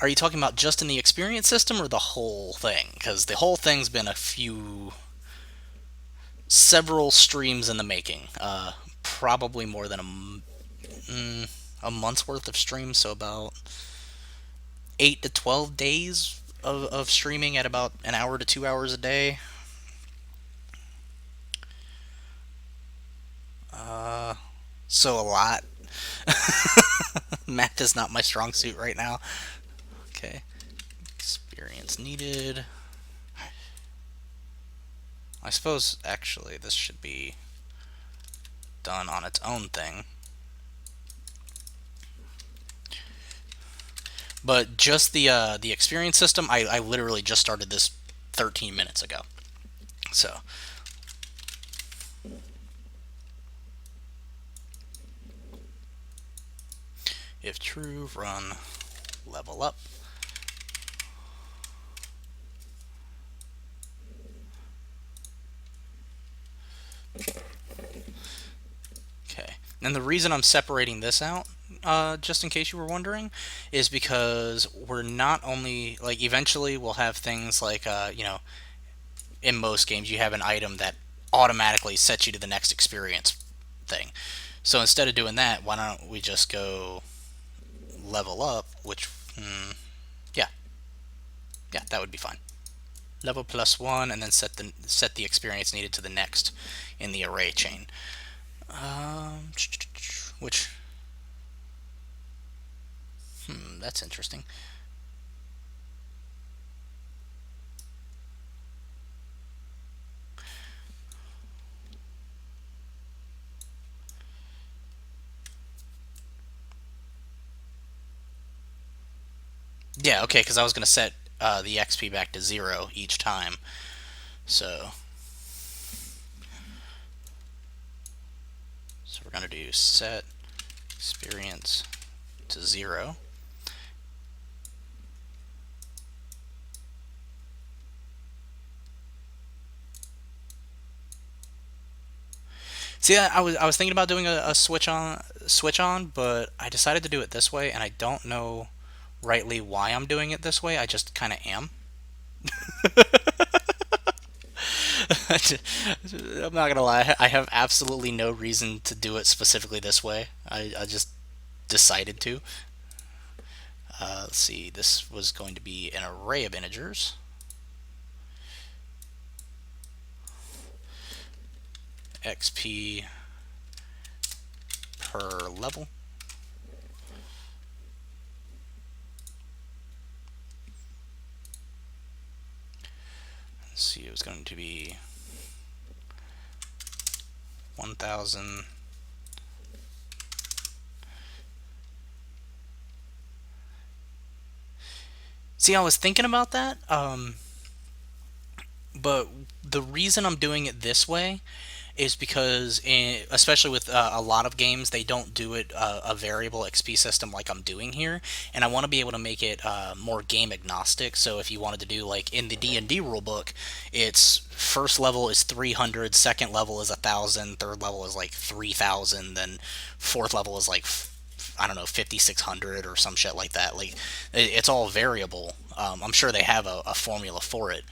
Are you talking about just in the experience system or the whole thing? Because the whole thing's been several streams in the making. Probably more than a month's worth of streams, so about 8 to 12 days of streaming at about an hour to 2 hours a day. So a lot. Math is not my strong suit right now. Okay. Experience needed. I suppose actually this should be done on its own thing. But just the experience system, I literally just started this 13 minutes ago. So if true, run level up. Okay. And the reason I'm separating this out, just in case you were wondering, is because we're not only like eventually we'll have things like in most games you have an item that automatically sets you to the next experience thing. So instead of doing that, why don't we just go level up? Which, yeah, yeah, that would be fine. Level +1, and then set the experience needed to the next in the array chain. Which, that's interesting. Yeah, okay, because I was going to set the XP back to 0 each time. So we're going to do set experience to 0. See, I was thinking about doing a switch on, but I decided to do it this way, and I don't know rightly why I'm doing it this way. I just kind of am. I'm not gonna lie. I have absolutely no reason to do it specifically this way. I just decided to. Let's see. This was going to be an array of integers. XP per level. Let's see. It was going to be 1,000. See, I was thinking about that, but the reason I'm doing it this way is because, especially with a lot of games, they don't do it a variable XP system like I'm doing here, and I want to be able to make it more game agnostic. So if you wanted to do like in the D&D rulebook, it's first level is 300, second level is 1,000, third level is like 3,000, then fourth level is like I don't know 5,600 or some shit like that. Like it's all variable. I'm sure they have a formula for it,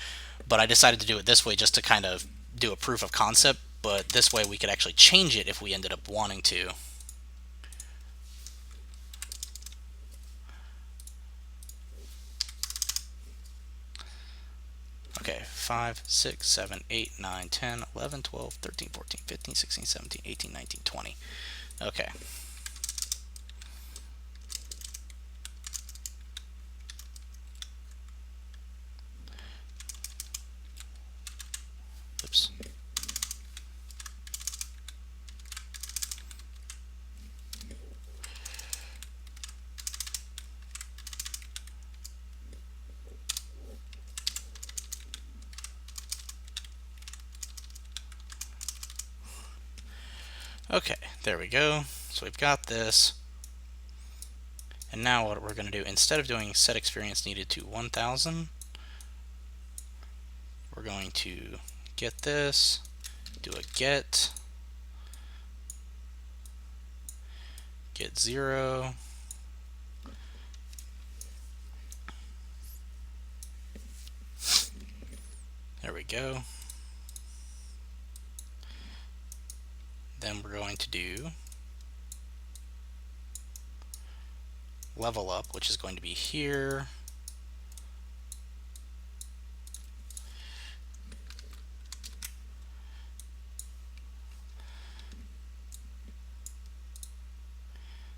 but I decided to do it this way just to kind of do a proof of concept. But this way we could actually change it if we ended up wanting to. Okay, 5, 6, 7, 8, 9, 10, 11, 12, 13, 14, 15, 16, 17, 18, 19, 20. Okay. Oops. Okay, there we go. So we've got this. And now what we're going to do, instead of doing set experience needed to 1,000, we're going to get this, do a get 0, go. Then we're going to do level up, which is going to be here.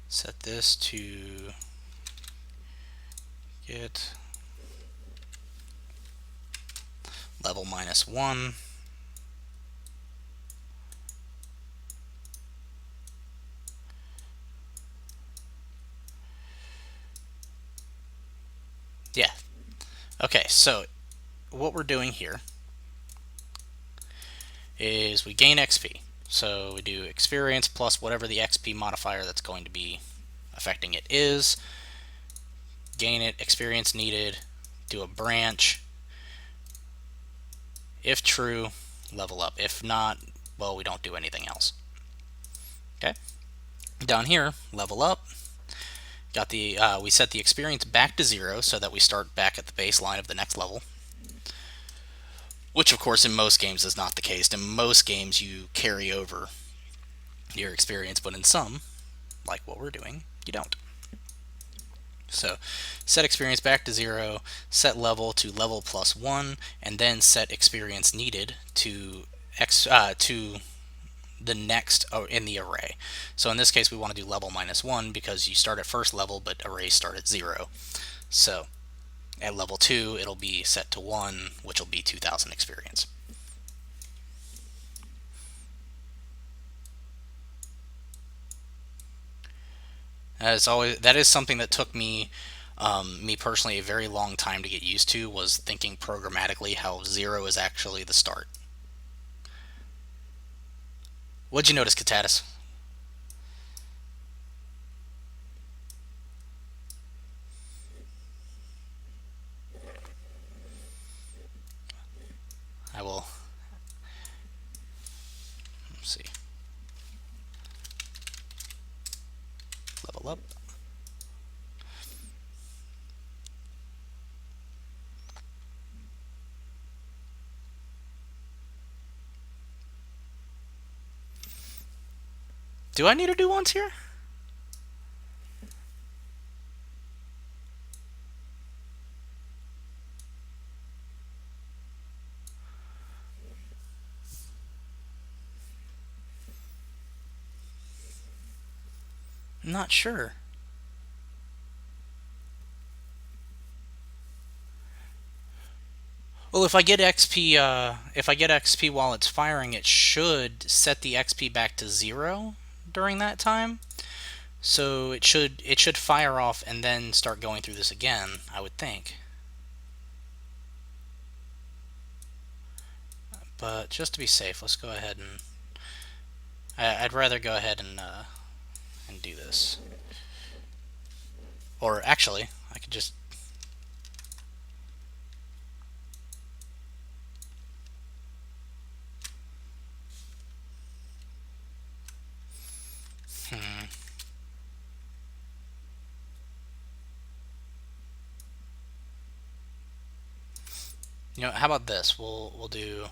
Set this to get level -1. Yeah. Okay, so what we're doing here is we gain XP. So we do experience plus whatever the XP modifier that's going to be affecting it is. Gain it, experience needed, do a branch. If true, level up. If not, well, we don't do anything else. Okay. Down here, level up. Got the we set the experience back to 0 so that we start back at the baseline of the next level. Which, of course, in most games is not the case. In most games, you carry over your experience, but in some, like what we're doing, you don't. So, set experience back to 0, set level to level +1, and then set experience needed to the next in the array. So in this case, we want to do level -1 because you start at first level, but arrays start at 0. So at level 2, it'll be set to 1, which will be 2,000 experience. That is something that took me, me personally, a very long time to get used to, was thinking programmatically how 0 is actually the start. What'd you notice, Katatis? I will. Let's see. Level up. Do I need to do ones here? I'm not sure. Well, if I get XP while it's firing, it should set the XP back to 0 during that time. So it should fire off and then start going through this again, I would think. But just to be safe, let's go ahead and I'd rather go ahead and do this. Or actually, I could just you know, how about this? We'll do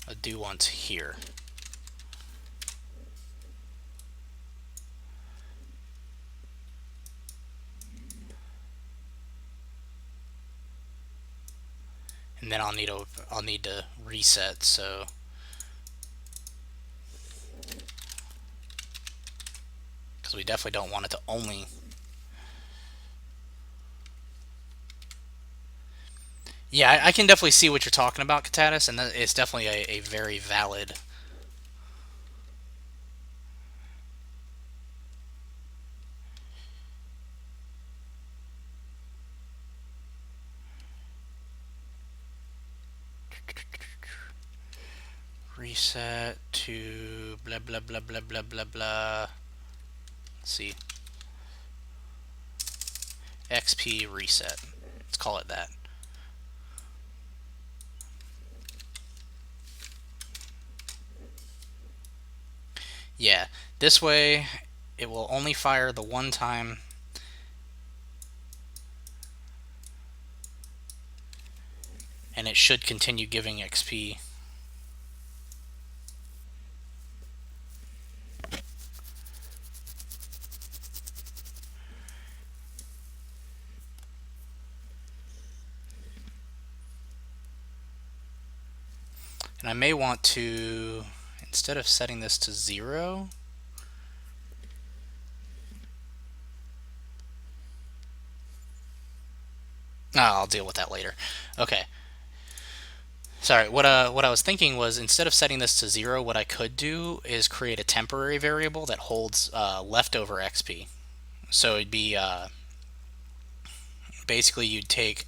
a do once here. And then I'll need to reset, so because we definitely don't want it to only. Yeah, I can definitely see what you're talking about, Katatis, and it's definitely a very valid. Reset to blah blah blah blah blah blah blah. Let's see. XP reset. Let's call it that. Yeah, this way it will only fire the one time. And and it should continue giving XP. And I may want to, instead of setting this to 0, I'll deal with that later. Okay. Sorry, what I was thinking was, instead of setting this to 0, what I could do is create a temporary variable that holds leftover XP. So it'd be basically you'd take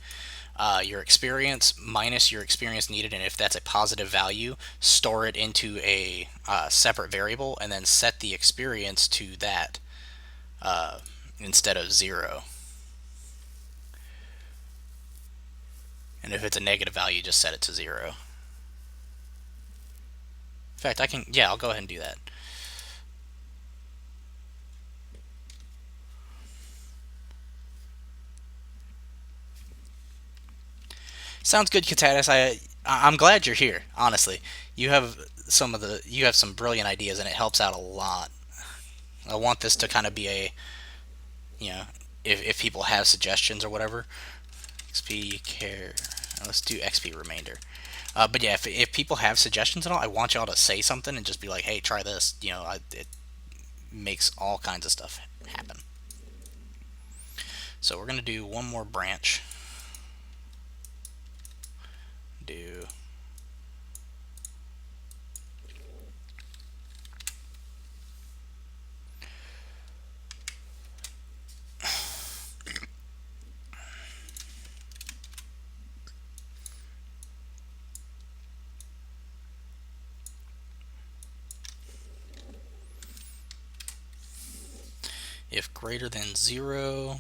your experience minus your experience needed, and if that's a positive value, store it into a separate variable, and then set the experience to that instead of 0. And if it's a negative value, just set it to 0. In fact, I'll go ahead and do that. Sounds good, Katatis. I'm glad you're here. Honestly, you have some brilliant ideas, and it helps out a lot. I want this to kind of be a, you know, if people have suggestions or whatever, XP care. Let's do XP remainder. But yeah, if people have suggestions and all, I want y'all to say something and just be like, hey, try this. It makes all kinds of stuff happen. So we're gonna do one more branch. Do if greater than 0,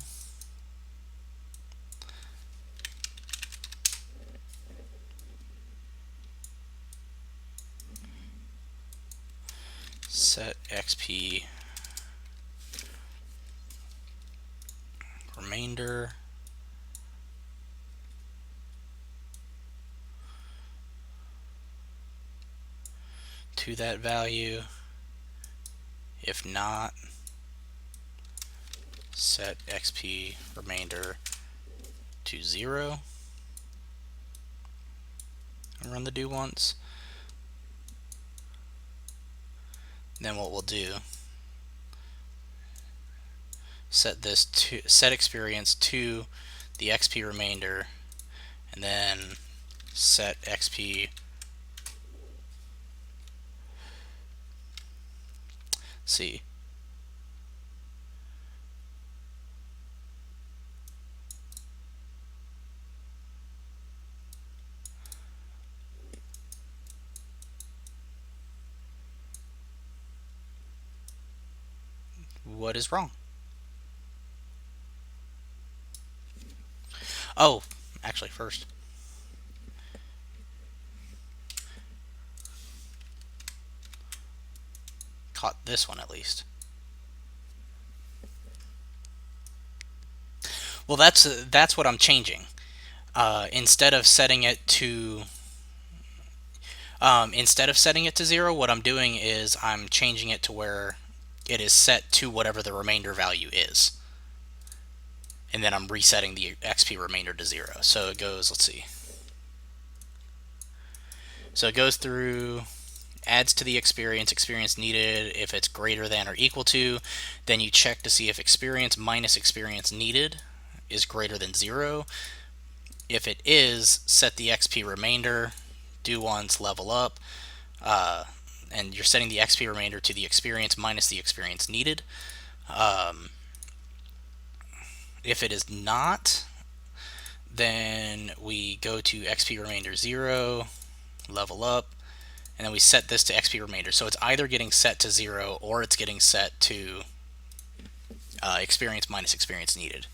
set XP remainder to that value. If not, set XP remainder to 0. And run the do once. Then what we'll do, set experience to the XP remainder, and then set XP. See. What is wrong? Oh, actually, first. Caught this one at least. Well, that's what I'm changing. Instead of setting it to 0, what I'm doing is I'm changing it to where it is set to whatever the remainder value is. And then I'm resetting the XP remainder to 0. So it goes, let's see. So it goes through, adds to the experience needed. If it's greater than or equal to, then you check to see if experience minus experience needed is greater than 0. If it is, set the XP remainder, do once, level up, and you're setting the XP remainder to the experience minus the experience needed. If it is not, then we go to XP remainder 0, level up, and then we set this to XP remainder. So it's either getting set to 0 or it's getting set to experience minus experience needed.